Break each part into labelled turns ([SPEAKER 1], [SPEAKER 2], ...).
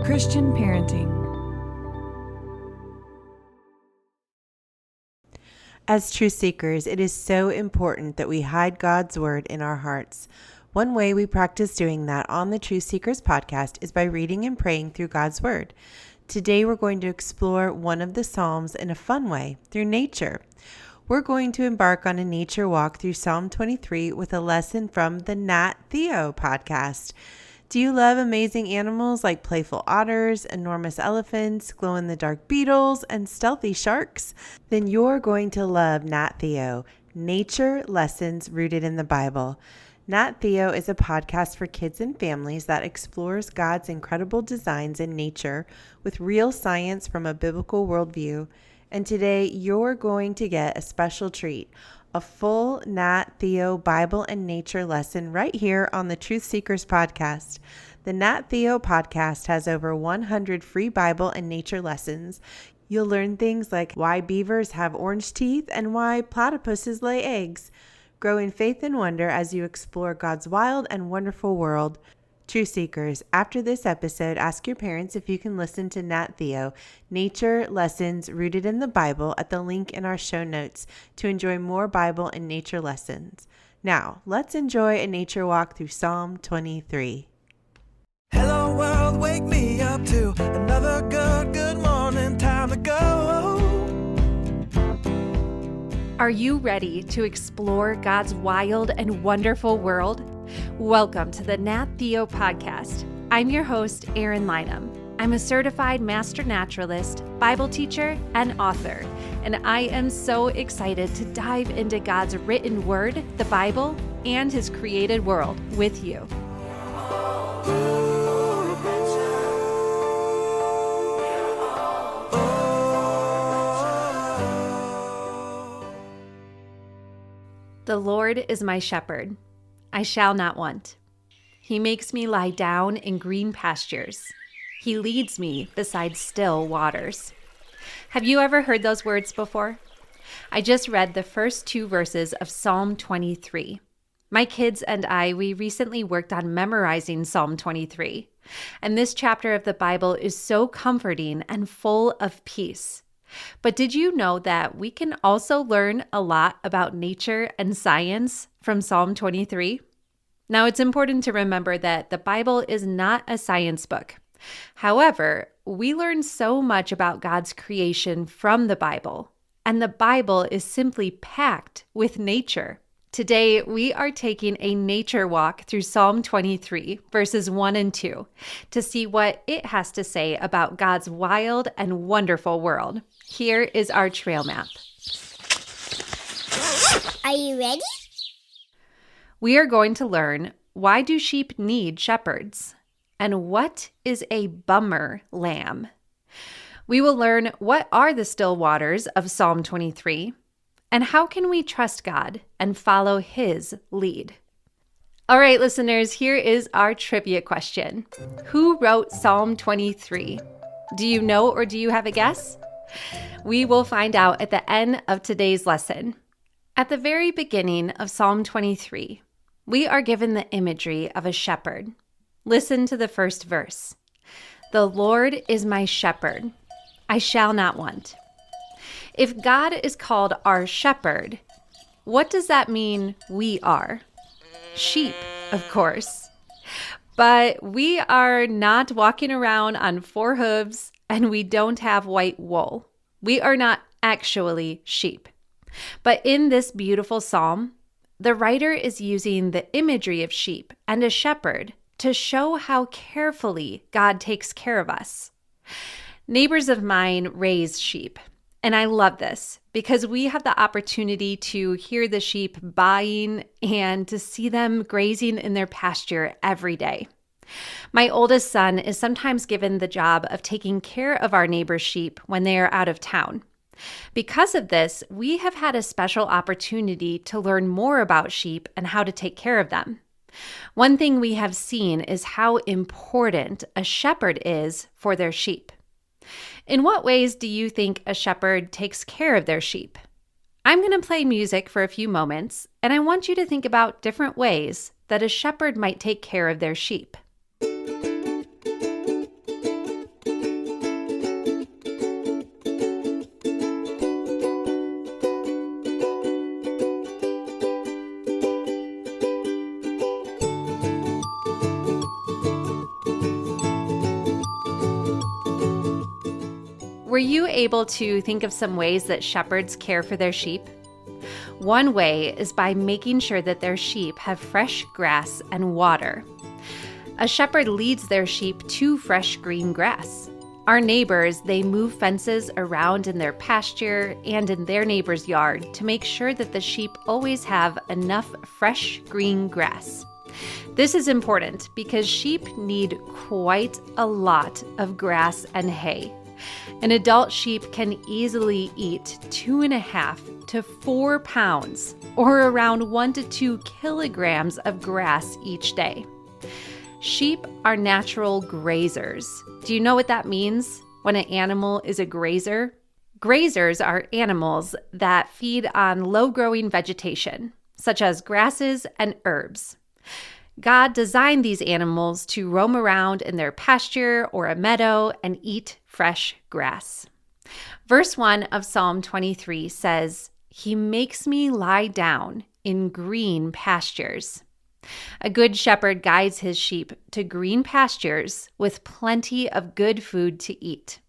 [SPEAKER 1] Christian parenting.
[SPEAKER 2] As truth seekers, it is so important that we hide God's word in our hearts. One way we practice doing that on the Truth Seekers podcast is by reading and praying through God's word. Today, we're going to explore one of the Psalms in a fun way, through nature. We're going to embark on a nature walk through Psalm 23 with a lesson from the Nat Theo podcast. Do you love amazing animals like playful otters, enormous elephants, glow-in-the-dark beetles, and stealthy sharks? Then you're going to love Nat Theo, Nature Lessons Rooted in the Bible. Nat Theo is a podcast for kids and families that explores God's incredible designs in nature with real science from a biblical worldview. And today you're going to get a special treat, a full Nat Theo Bible and nature lesson right here on the Truth Seekers podcast. The Nat Theo podcast has over 100 free Bible and nature lessons. You'll learn things like why beavers have orange teeth and why platypuses lay eggs. Grow in faith and wonder as you explore God's wild and wonderful world. Truth Seekers, after this episode, ask your parents if you can listen to Nat Theo, Nature Lessons Rooted in the Bible, at the link in our show notes to enjoy more Bible and nature lessons. Now, let's enjoy a nature walk through Psalm 23.
[SPEAKER 3] Hello world, wake me up to another good morning, time to go.
[SPEAKER 1] Are you ready to explore God's wild and wonderful world? Welcome to the Nat Theo podcast. I'm your host, Erin Lynham. I'm a certified master naturalist, Bible teacher, and author, and I am so excited to dive into God's written word, the Bible, and His created world with you. The Lord is my shepherd. I shall not want. He makes me lie down in green pastures. He leads me beside still waters. Have you ever heard those words before? I just read the first 2 verses of Psalm 23. My kids and we recently worked on memorizing Psalm 23. And this chapter of the Bible is so comforting and full of peace. But did you know that we can also learn a lot about nature and science from Psalm 23? Now, it's important to remember that the Bible is not a science book. However, we learn so much about God's creation from the Bible, and the Bible is simply packed with nature. Today, we are taking a nature walk through Psalm 23, verses 1 and 2, to see what it has to say about God's wild and wonderful world. Here is our trail map.
[SPEAKER 4] Are you ready?
[SPEAKER 1] We are going to learn, why do sheep need shepherds? And what is a bummer lamb? We will learn, what are the still waters of Psalm 23? And how can we trust God and follow His lead? All right, listeners, here is our trivia question. Who wrote Psalm 23? Do you know, or do you have a guess? We will find out at the end of today's lesson. At the very beginning of Psalm 23, we are given the imagery of a shepherd. Listen to the first verse. The Lord is my shepherd. I shall not want. If God is called our shepherd, what does that mean we are? Sheep, of course. But we are not walking around on 4 hooves, and we don't have white wool. We are not actually sheep. But in this beautiful psalm, the writer is using the imagery of sheep and a shepherd to show how carefully God takes care of us. Neighbors of mine raise sheep, and I love this because we have the opportunity to hear the sheep baaing and to see them grazing in their pasture every day. My oldest son is sometimes given the job of taking care of our neighbor's sheep when they are out of town. Because of this, we have had a special opportunity to learn more about sheep and how to take care of them. One thing we have seen is how important a shepherd is for their sheep. In what ways do you think a shepherd takes care of their sheep? I'm going to play music for a few moments, and I want you to think about different ways that a shepherd might take care of their sheep. Were you able to think of some ways that shepherds care for their sheep? One way is by making sure that their sheep have fresh grass and water. A shepherd leads their sheep to fresh green grass. Our neighbors, they move fences around in their pasture and in their neighbor's yard to make sure that the sheep always have enough fresh green grass. This is important because sheep need quite a lot of grass and hay. An adult sheep can easily eat 2.5 to 4 pounds, or around 1 to 2 kilograms of grass each day. Sheep are natural grazers. Do you know what that means when an animal is a grazer? Grazers are animals that feed on low-growing vegetation, such as grasses and herbs. God designed these animals to roam around in their pasture or a meadow and eat fresh grass. Verse 1 of Psalm 23 says, "He makes me lie down in green pastures." A good shepherd guides his sheep to green pastures with plenty of good food to eat.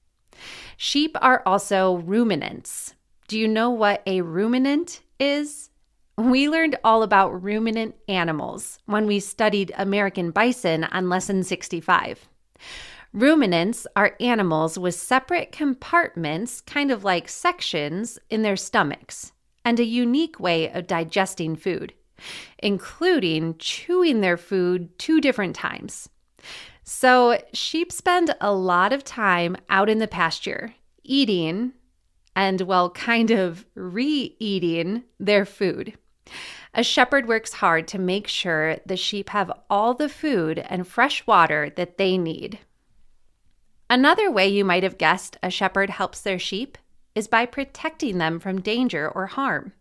[SPEAKER 1] Sheep are also ruminants. Do you know what a ruminant is? We learned all about ruminant animals when we studied American bison on Lesson 65. Ruminants are animals with separate compartments, kind of like sections, in their stomachs, and a unique way of digesting food, including chewing their food 2 different times. So sheep spend a lot of time out in the pasture, eating and, well, kind of re-eating their food. A shepherd works hard to make sure the sheep have all the food and fresh water that they need. Another way you might have guessed a shepherd helps their sheep is by protecting them from danger or harm.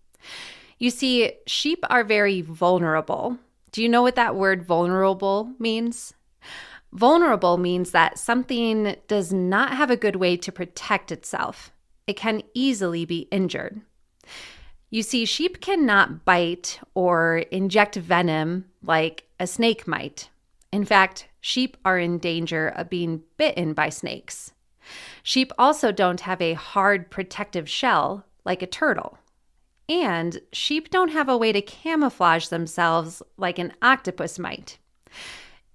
[SPEAKER 1] You see, sheep are very vulnerable. Do you know what that word vulnerable means? Vulnerable means that something does not have a good way to protect itself. It can easily be injured. You see, sheep cannot bite or inject venom like a snake might. In fact, sheep are in danger of being bitten by snakes. Sheep also don't have a hard protective shell like a turtle. And sheep don't have a way to camouflage themselves like an octopus might.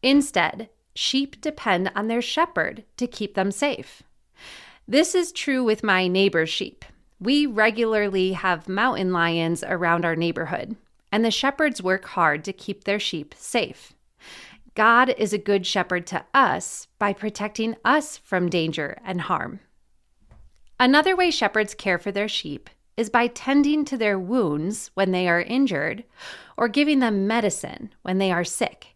[SPEAKER 1] Instead, sheep depend on their shepherd to keep them safe. This is true with my neighbor's sheep. We regularly have mountain lions around our neighborhood, and the shepherds work hard to keep their sheep safe. God is a good shepherd to us by protecting us from danger and harm. Another way shepherds care for their sheep is by tending to their wounds when they are injured or giving them medicine when they are sick.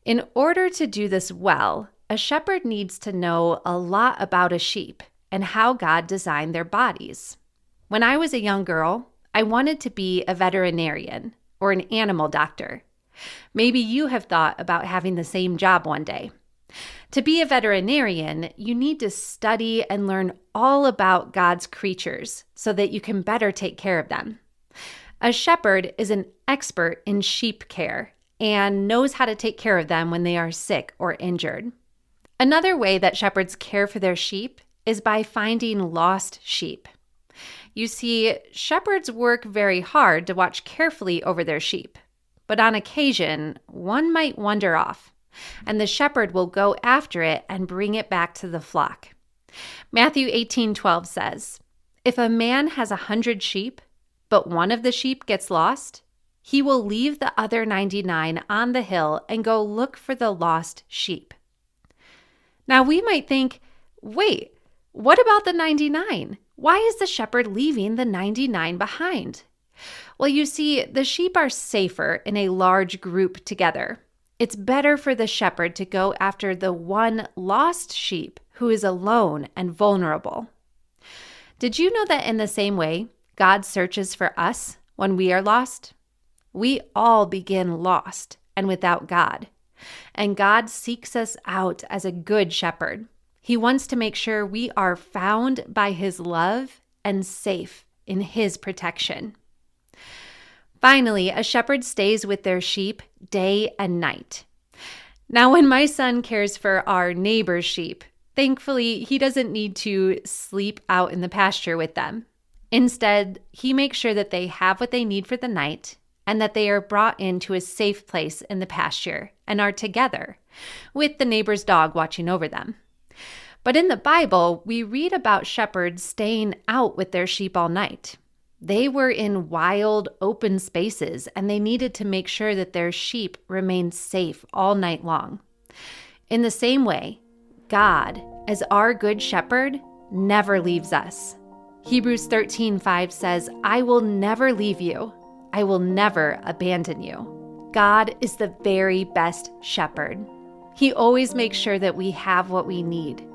[SPEAKER 1] In order to do this well, a shepherd needs to know a lot about a sheep and how God designed their bodies. When I was a young girl, I wanted to be a veterinarian or an animal doctor. Maybe you have thought about having the same job one day. To be a veterinarian, you need to study and learn all about God's creatures so that you can better take care of them. A shepherd is an expert in sheep care and knows how to take care of them when they are sick or injured. Another way that shepherds care for their sheep is by finding lost sheep. You see, shepherds work very hard to watch carefully over their sheep, but on occasion, one might wander off, and the shepherd will go after it and bring it back to the flock. Matthew 18:12 says, "If a man has 100 sheep, but one of the sheep gets lost, he will leave the other 99 on the hill and go look for the lost sheep." Now we might think, wait, what about the 99? Why is the shepherd leaving the 99 behind? Well, you see, the sheep are safer in a large group together. It's better for the shepherd to go after the one lost sheep who is alone and vulnerable. Did you know that in the same way, God searches for us when we are lost? We all begin lost and without God, and God seeks us out as a good shepherd. He wants to make sure we are found by his love and safe in his protection. Finally, a shepherd stays with their sheep day and night. Now, when my son cares for our neighbor's sheep, Thankfully, he doesn't need to sleep out in the pasture with them. Instead, he makes sure that they have what they need for the night and that they are brought into a safe place in the pasture and are together, with the neighbor's dog watching over them. But in the Bible, we read about shepherds staying out with their sheep all night. They were in wild, open spaces, and they needed to make sure that their sheep remained safe all night long. In the same way, God, as our good shepherd, never leaves us. Hebrews 13:5 says, "I will never leave you. I will never abandon you." God is the very best shepherd. He always makes sure that we have what we need.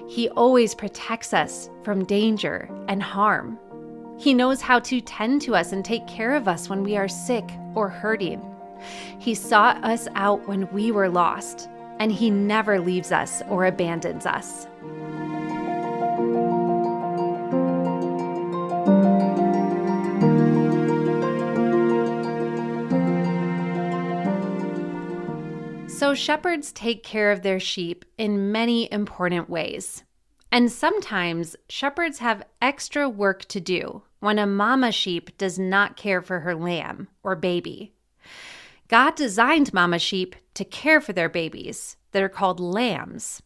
[SPEAKER 1] He always protects us from danger and harm. He knows how to tend to us and take care of us when we are sick or hurting. He sought us out when we were lost, and he never leaves us or abandons us. So shepherds take care of their sheep in many important ways. And sometimes shepherds have extra work to do when a mama sheep does not care for her lamb or baby. God designed mama sheep to care for their babies that are called lambs.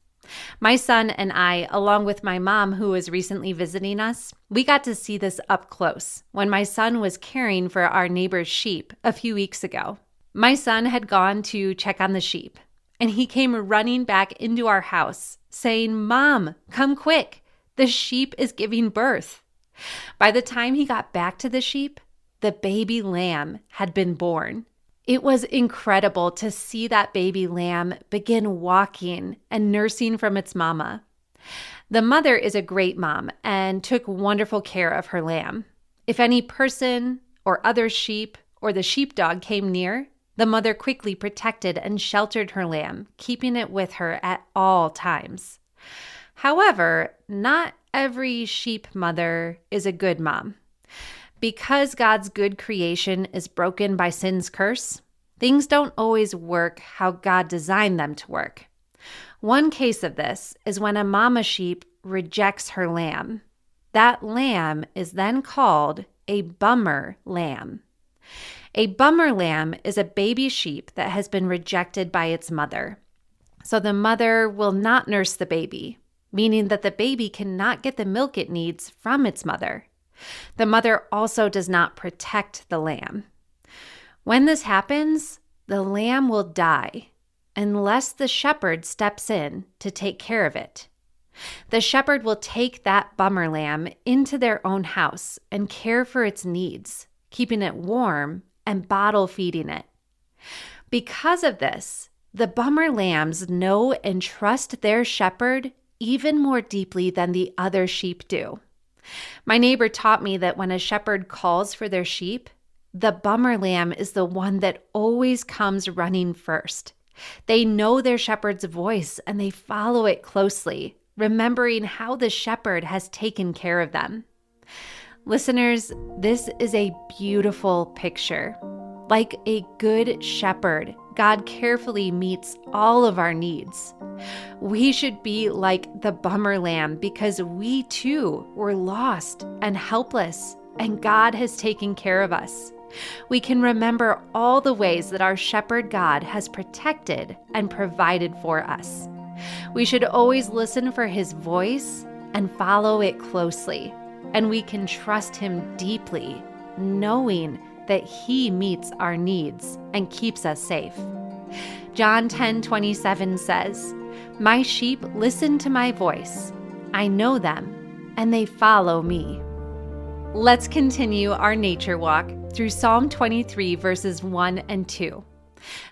[SPEAKER 1] My son and I, along with my mom who was recently visiting us, we got to see this up close when my son was caring for our neighbor's sheep a few weeks ago. My son had gone to check on the sheep, and he came running back into our house saying, "Mom, come quick. The sheep is giving birth." By the time he got back to the sheep, the baby lamb had been born. It was incredible to see that baby lamb begin walking and nursing from its mama. The mother is a great mom and took wonderful care of her lamb. If any person or other sheep or the sheepdog came near, the mother quickly protected and sheltered her lamb, keeping it with her at all times. However, not every sheep mother is a good mom. Because God's good creation is broken by sin's curse, things don't always work how God designed them to work. One case of this is when a mama sheep rejects her lamb. That lamb is then called a bummer lamb. A bummer lamb is a baby sheep that has been rejected by its mother. So the mother will not nurse the baby, meaning that the baby cannot get the milk it needs from its mother. The mother also does not protect the lamb. When this happens, the lamb will die unless the shepherd steps in to take care of it. The shepherd will take that bummer lamb into their own house and care for its needs, keeping it warm and bottle feeding it. Because of this, the bummer lambs know and trust their shepherd even more deeply than the other sheep do. My neighbor taught me that when a shepherd calls for their sheep, the bummer lamb is the one that always comes running first. They know their shepherd's voice and they follow it closely, remembering how the shepherd has taken care of them. Listeners, this is a beautiful picture. Like a good shepherd, God carefully meets all of our needs. We should be like the bummer lamb because we too were lost and helpless, and God has taken care of us. We can remember all the ways that our shepherd God has protected and provided for us. We should always listen for his voice and follow it closely, and we can trust him deeply, knowing that he meets our needs and keeps us safe. John 10:27 says, "My sheep listen to my voice. I know them, and they follow me." Let's continue our nature walk through Psalm 23, verses 1 and 2.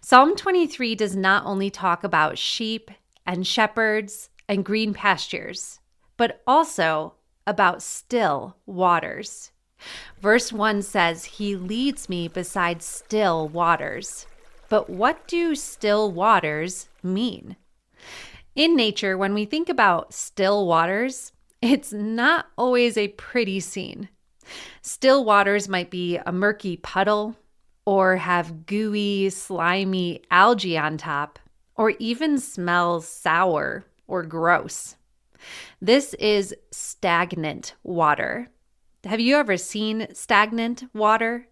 [SPEAKER 1] Psalm 23 does not only talk about sheep and shepherds and green pastures, but also about still waters. Verse 1 says, "He leads me beside still waters." But what do still waters mean? In nature, when we think about still waters, it's not always a pretty scene. Still waters might be a murky puddle, or have gooey, slimy algae on top, or even smell sour or gross. This is stagnant water. Have you ever seen stagnant water?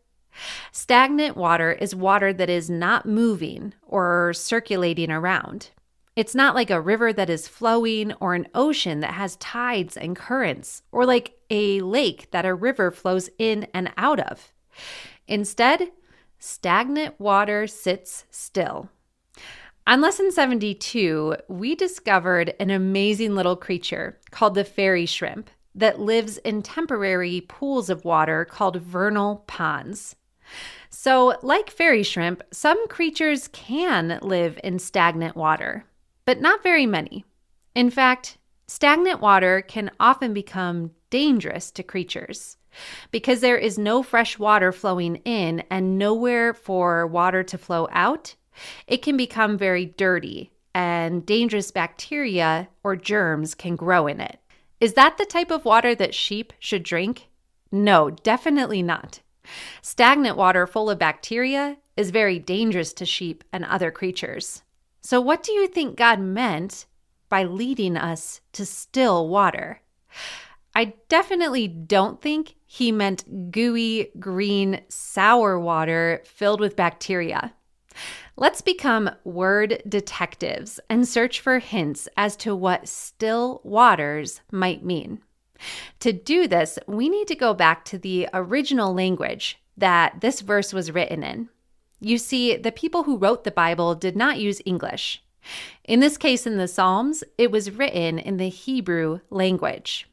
[SPEAKER 1] Stagnant water is water that is not moving or circulating around. It's not like a river that is flowing or an ocean that has tides and currents, or like a lake that a river flows in and out of. Instead, stagnant water sits still. On Lesson 72, we discovered an amazing little creature called the fairy shrimp that lives in temporary pools of water called vernal ponds. So, like fairy shrimp, some creatures can live in stagnant water, but not very many. In fact, stagnant water can often become dangerous to creatures because there is no fresh water flowing in and nowhere for water to flow out. It can become very dirty and dangerous bacteria or germs can grow in it. Is that the type of water that sheep should drink? No, definitely not. Stagnant water full of bacteria is very dangerous to sheep and other creatures. So what do you think God meant by leading us to still water? I definitely don't think he meant gooey, green, sour water filled with bacteria. Let's become word detectives and search for hints as to what still waters might mean. To do this, we need to go back to the original language that this verse was written in. You see, the people who wrote the Bible did not use English. In this case, in the Psalms, it was written in the Hebrew language.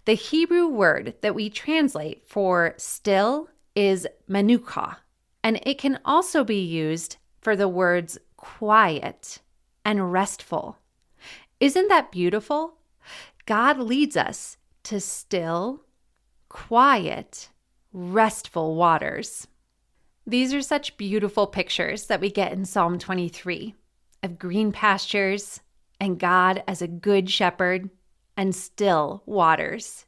[SPEAKER 1] The Hebrew word that we translate for still is menukah, and it can also be used for the words quiet and restful. Isn't that beautiful? God leads us to still, quiet, restful waters. These are such beautiful pictures that we get in Psalm 23 of green pastures and God as a good shepherd and still waters.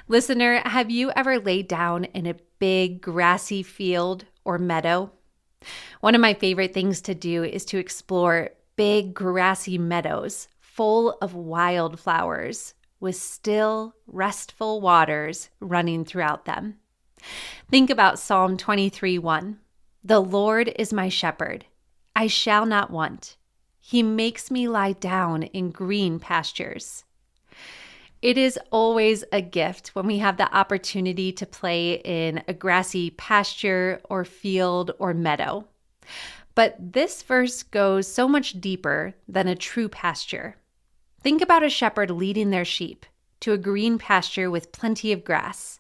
[SPEAKER 1] Listener, have you ever laid down in a big grassy field or meadow? One of my favorite things to do is to explore big grassy meadows full of wildflowers with still, restful waters running throughout them. Think about Psalm 23:1. The Lord is my shepherd. I shall not want. He makes me lie down in green pastures. It is always a gift when we have the opportunity to play in a grassy pasture or field or meadow. But this verse goes so much deeper than a true pasture. Think about a shepherd leading their sheep to a green pasture with plenty of grass.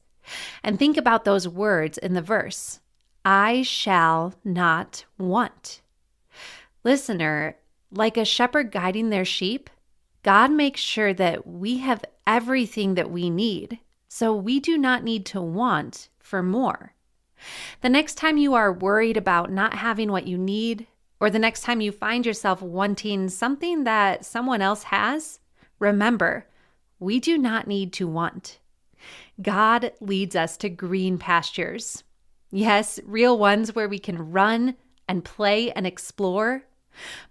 [SPEAKER 1] And think about those words in the verse. I shall not want. Listener, like a shepherd guiding their sheep, God makes sure that we have everything that we need, so we do not need to want for more. The next time you are worried about not having what you need, or the next time you find yourself wanting something that someone else has, remember, we do not need to want. God leads us to green pastures. Yes, real ones where we can run and play and explore,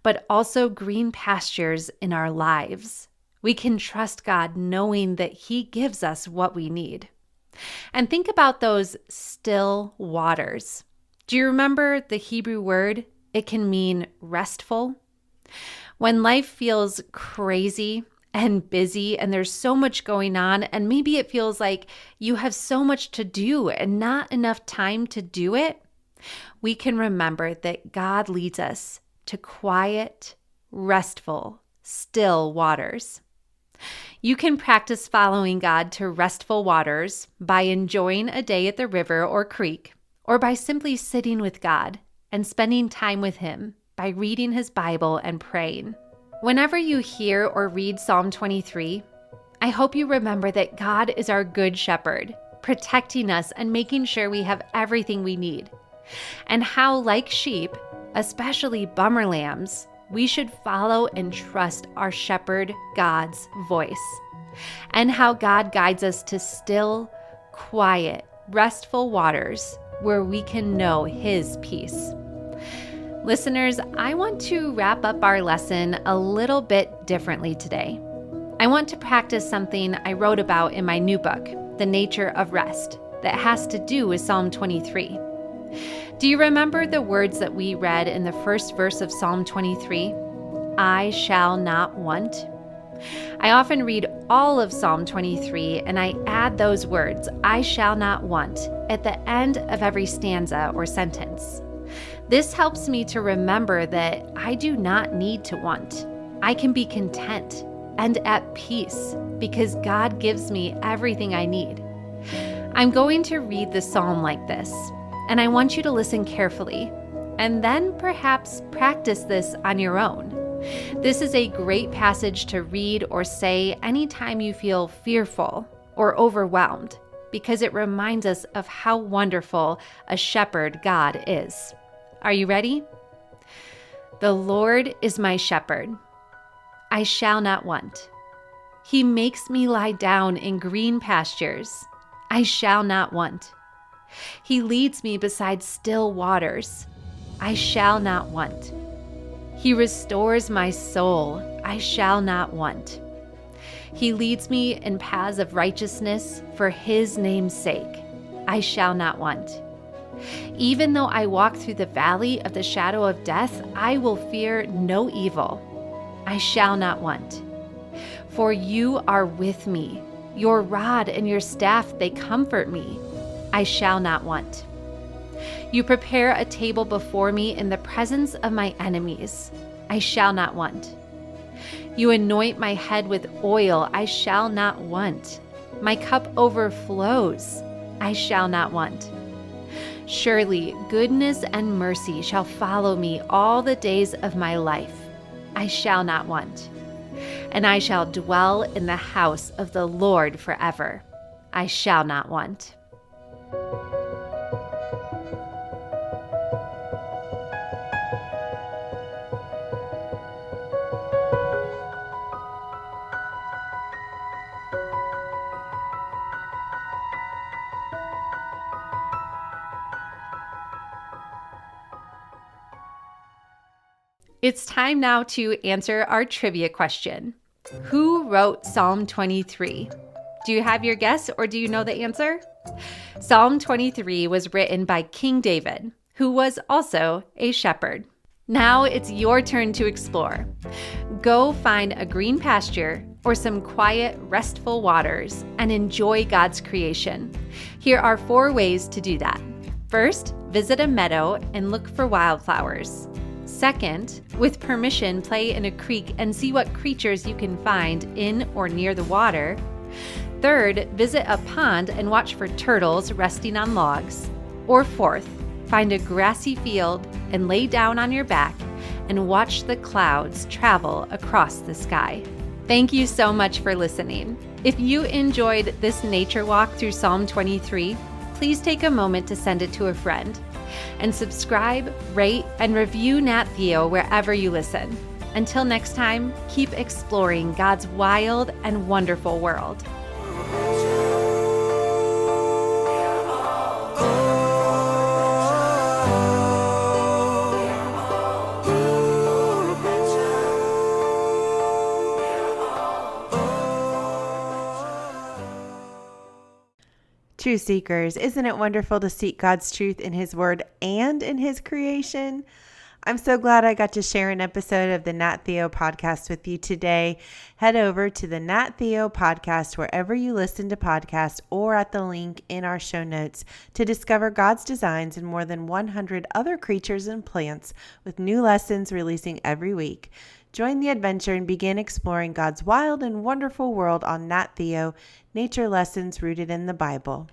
[SPEAKER 1] but also green pastures in our lives. We can trust God knowing that He gives us what we need. And think about those still waters. Do you remember the Hebrew word? It can mean restful. When life feels crazy and busy and there's so much going on, and maybe it feels like you have so much to do and not enough time to do it, we can remember that God leads us to quiet, restful, still waters. You can practice following God to restful waters by enjoying a day at the river or creek, or by simply sitting with God and spending time with Him by reading His Bible and praying. Whenever you hear or read Psalm 23, I hope you remember that God is our good shepherd, protecting us and making sure we have everything we need. And how, like sheep, especially bummer lambs, we should follow and trust our shepherd God's voice. And how God guides us to still, quiet, restful waters where we can know His peace. Listeners, I want to wrap up our lesson a little bit differently today. I want to practice something I wrote about in my new book, The Nature of Rest, that has to do with Psalm 23. Do you remember the words that we read in the first verse of Psalm 23? I shall not want. I often read all of Psalm 23 and I add those words, I shall not want, at the end of every stanza or sentence. This helps me to remember that I do not need to want. I can be content and at peace because God gives me everything I need. I'm going to read the psalm like this, and I want you to listen carefully, and then perhaps practice this on your own. This is a great passage to read or say anytime you feel fearful or overwhelmed, because it reminds us of how wonderful a shepherd God is. Are you ready? The Lord is my shepherd. I shall not want. He makes me lie down in green pastures. I shall not want. He leads me beside still waters. I shall not want. He restores my soul. I shall not want. He leads me in paths of righteousness for his name's sake. I shall not want. Even though I walk through the valley of the shadow of death, I will fear no evil. I shall not want. For you are with me. Your rod and your staff, they comfort me. I shall not want. You prepare a table before me in the presence of my enemies. I shall not want. You anoint my head with oil. I shall not want. My cup overflows. I shall not want. Surely goodness and mercy shall follow me all the days of my life. I shall not want. And I shall dwell in the house of the Lord forever. I shall not want. It's time now to answer our trivia question. Who wrote Psalm 23? Do you have your guess or do you know the answer? Psalm 23 was written by King David, who was also a shepherd. Now it's your turn to explore. Go find a green pasture or some quiet, restful waters and enjoy God's creation. Here are 4 ways to do that. First, visit a meadow and look for wildflowers. Second, with permission, play in a creek and see what creatures you can find in or near the water. Third, visit a pond and watch for turtles resting on logs. Or fourth, find a grassy field and lay down on your back and watch the clouds travel across the sky. Thank you so much for listening. If you enjoyed this nature walk through Psalm 23, please take a moment to send it to a friend. And subscribe, rate, and review Nat Theo wherever you listen. Until next time, keep exploring God's wild and wonderful world.
[SPEAKER 2] True seekers, isn't it wonderful to seek God's truth in His Word and in His creation? I'm so glad I got to share an episode of the Nat Theo podcast with you today. Head over to the Nat Theo podcast wherever you listen to podcasts or at the link in our show notes to discover God's designs in more than 100 other creatures and plants with new lessons releasing every week. Join the adventure and begin exploring God's wild and wonderful world on Nat Theo, Nature Lessons Rooted in the Bible.